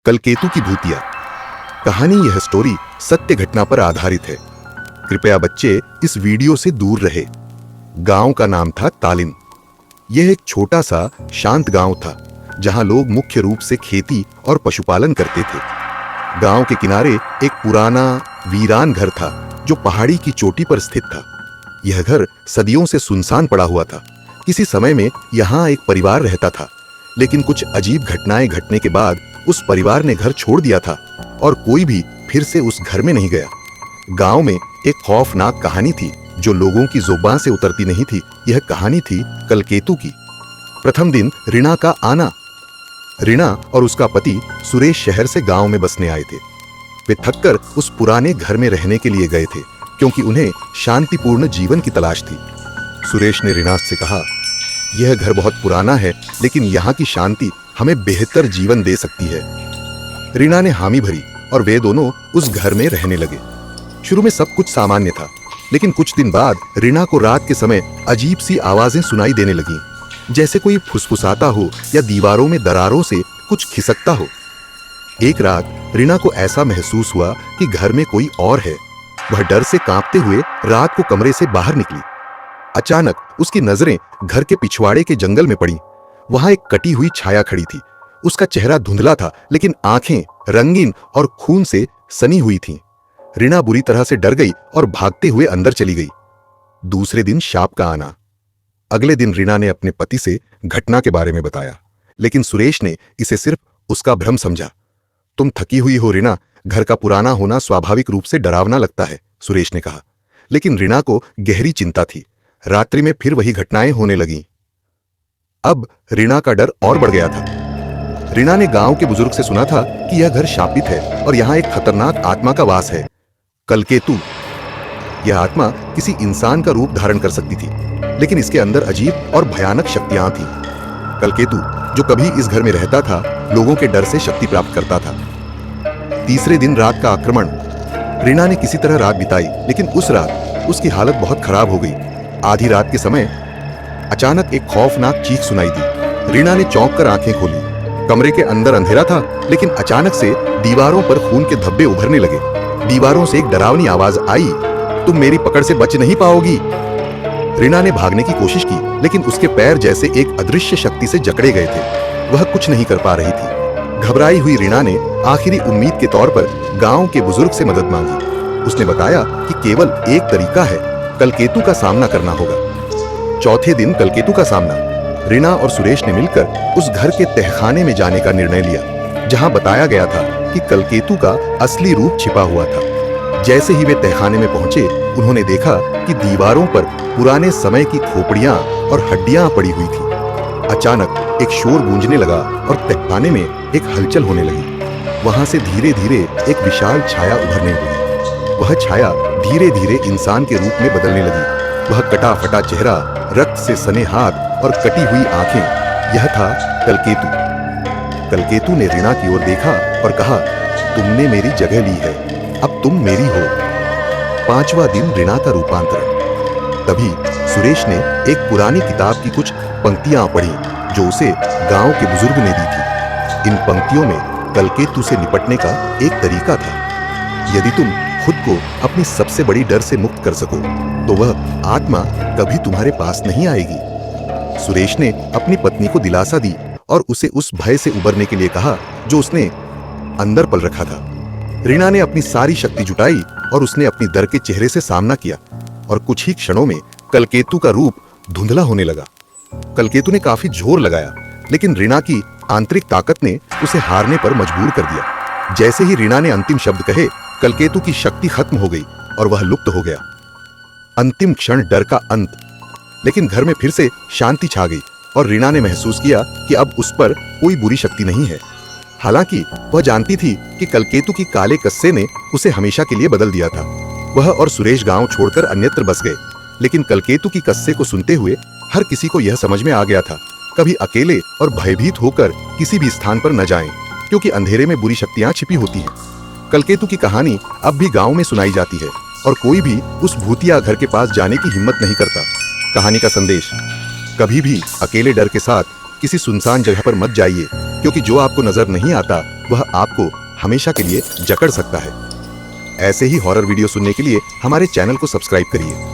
कलकेतु की भूतिया। कहानी यह स्टोरी सत्य घटना पर आधारित है। कृपया बच्चे इस वीडियो से दूर रहे। गांव का नाम था तालिन। यह एक छोटा सा शांत गांव था जहां लोग मुख्य रूप से खेती और पशुपालन करते थे। गांव के किनारे एक पुराना वीरान घर था जो पहाड़ी की चोटी पर स्थित था। यह घर सदियों से सुनसान पड़ा हुआ था। किसी समय में यहाँ एक परिवार रहता था, लेकिन कुछ अजीब घटनाएं घटने के बाद उस परिवार ने घर छोड़ दिया था और कोई भी फिर से उस घर में नहीं गया। गांव में एक खौफनाक कहानी थी जो लोगों की जुबान से उतरती नहीं थी। यह कहानी थी कलकेतु की। प्रथम दिन रीना का आना। रीना और उसका पति सुरेश शहर से गांव में बसने आए थे। वे थककर उस पुराने घर में रहने के लिए गए थे क्योंकि उन्हें शांतिपूर्ण जीवन की तलाश थी। सुरेश ने रीना से कहा, यह घर बहुत पुराना है लेकिन यहाँ की शांति हमें बेहतर जीवन दे सकती है। रीना ने हामी भरी और वे दोनों उस घर में रहने लगे। शुरू में सब कुछ सामान्य था, लेकिन कुछ दिन बाद रीना को रात के समय अजीब सी आवाजें सुनाई देने लगीं, जैसे कोई फुसफुसाता हो या दीवारों में दरारों से कुछ खिसकता हो। एक रात रीना को ऐसा महसूस हुआ कि घर में कोई और है। वह डर से कांपते हुए रात को कमरे से बाहर निकली। अचानक उसकी नजरें घर के पिछवाड़े के जंगल में पड़ी। वहां एक कटी हुई छाया खड़ी थी। उसका चेहरा धुंधला था, लेकिन आंखें रंगीन और खून से सनी हुई थीं। रीना बुरी तरह से डर गई और भागते हुए अंदर चली गई। दूसरे दिन शाप का आना। अगले दिन रीना ने अपने पति से घटना के बारे में बताया, लेकिन सुरेश ने इसे सिर्फ उसका भ्रम समझा। तुम थकी हुई हो रीना, घर का पुराना होना स्वाभाविक रूप से डरावना लगता है, सुरेश ने कहा। लेकिन रीना को गहरी चिंता थी। रात्रि में फिर वही घटनाएं होने लगीं। अब रीना का डर और बढ़ गया था। रीना ने गांव के बुजुर्ग से सुना था कि यह घर शापित है और यहाँ एक खतरनाक आत्मा का वास है, कलकेतु। यह आत्मा किसी इंसान का रूप धारण कर सकती थी, लेकिन इसके अंदर अजीब और भयानक शक्तियां थीं। कलकेतु जो कभी इस घर में रहता था, लोगों के डर से शक्ति प्राप्त करता था। तीसरे दिन रात का आक्रमण। रीना ने किसी तरह रात बिताई, लेकिन उस रात उसकी हालत बहुत खराब हो गई। आधी रात के समय अचानक एक खौफनाक चीख सुनाई दी। रीना ने चौंक कर आंखें खोली। कमरे के अंदर अंधेरा था, लेकिन अचानक से दीवारों पर खून के धब्बे उभरने लगे। दीवारों से एक डरावनी आवाज आई, तुम मेरी पकड़ से बच नहीं पाओगी। रीना ने भागने की कोशिश की, लेकिन उसके पैर जैसे एक अदृश्य शक्ति से जकड़े गए थे। वह कुछ नहीं कर पा रही थी। घबराई हुई रीना ने आखिरी उम्मीद के तौर पर गांव के बुजुर्ग से मदद मांगी। उसने बताया कि केवल एक तरीका है, कलकेतु का सामना करना होगा। चौथे दिन कलकेतु का सामना। रीना और सुरेश ने मिलकर उस घर के तहखाने में जाने का निर्णय लिया, जहां बताया गया था कि कलकेतु का असली रूप छिपा हुआ था। जैसे ही वे तहखाने में पहुंचे, उन्होंने देखा कि दीवारों पर पुराने समय की खोपड़ियां और हड्डियां पड़ी हुई थी। अचानक एक शोर गूंजने लगा और तहखाने में एक हलचल होने लगी। वहां से धीरे धीरे एक विशाल छाया उभरने लगी। वह छाया धीरे धीरे इंसान के रूप में बदलने लगी। वह कटा फटा चेहरा, रक्त से सने हाथ और कटी हुई आंखें, यह था कलकेतु। कलकेतु ने रीना की ओर देखा और कहा, तुमने मेरी जगह ली है, अब तुम मेरी हो। पांचवा दिन रीना का रूपांतरण। तभी सुरेश ने एक पुरानी किताब की कुछ पंक्तियां पढ़ी जो उसे गांव के बुजुर्ग ने दी थी। इन पंक्तियों में कलकेतु से निपटने का एक तरीका था। यदि तुम खुद को अपनी सबसे बड़ी डर से मुक्त कर सको, तो वह आत्मा कभी तुम्हारे पास नहीं आएगी। सुरेश ने अपनी पत्नी को दिलासा दी और उसे उस भय से उबरने के लिए कहा जो उसने अंदर पल रखा था। रीना ने अपनी सारी शक्ति जुटाई और उसने अपनी डर के चेहरे से सामना किया, और कुछ ही क्षणों में कलकेतु का रूप धुंधला होने लगा। कलकेतु ने काफी जोर लगाया, लेकिन रीना की आंतरिक ताकत ने उसे हारने पर मजबूर कर दिया। जैसे ही रीना ने अंतिम शब्द कहे, कलकेतु की शक्ति खत्म हो गई और वह लुप्त हो गया। अंतिम क्षण डर का अंत। लेकिन घर में फिर से शांति छा गई और रीना ने महसूस किया कि अब उस पर कोई बुरी शक्ति नहीं है। हालांकि वह जानती थी कि कलकेतु की काले कस्से ने उसे हमेशा के लिए बदल दिया था। वह और सुरेश गांव छोड़कर अन्यत्र बस गए, लेकिन कलकेतु की कस्से को सुनते हुए हर किसी को यह समझ में आ गया था, कभी अकेले और भयभीत होकर किसी भी स्थान पर न जाएं, क्योंकि अंधेरे में बुरी शक्तियां छिपी होती हैं। कलकेतु की कहानी अब भी गांव में सुनाई जाती है और कोई भी उस भूतिया घर के पास जाने की हिम्मत नहीं करता। कहानी का संदेश, कभी भी अकेले डर के साथ किसी सुनसान जगह पर मत जाइए, क्योंकि जो आपको नजर नहीं आता वह आपको हमेशा के लिए जकड़ सकता है। ऐसे ही हॉरर वीडियो सुनने के लिए हमारे चैनल को सब्सक्राइब करिए।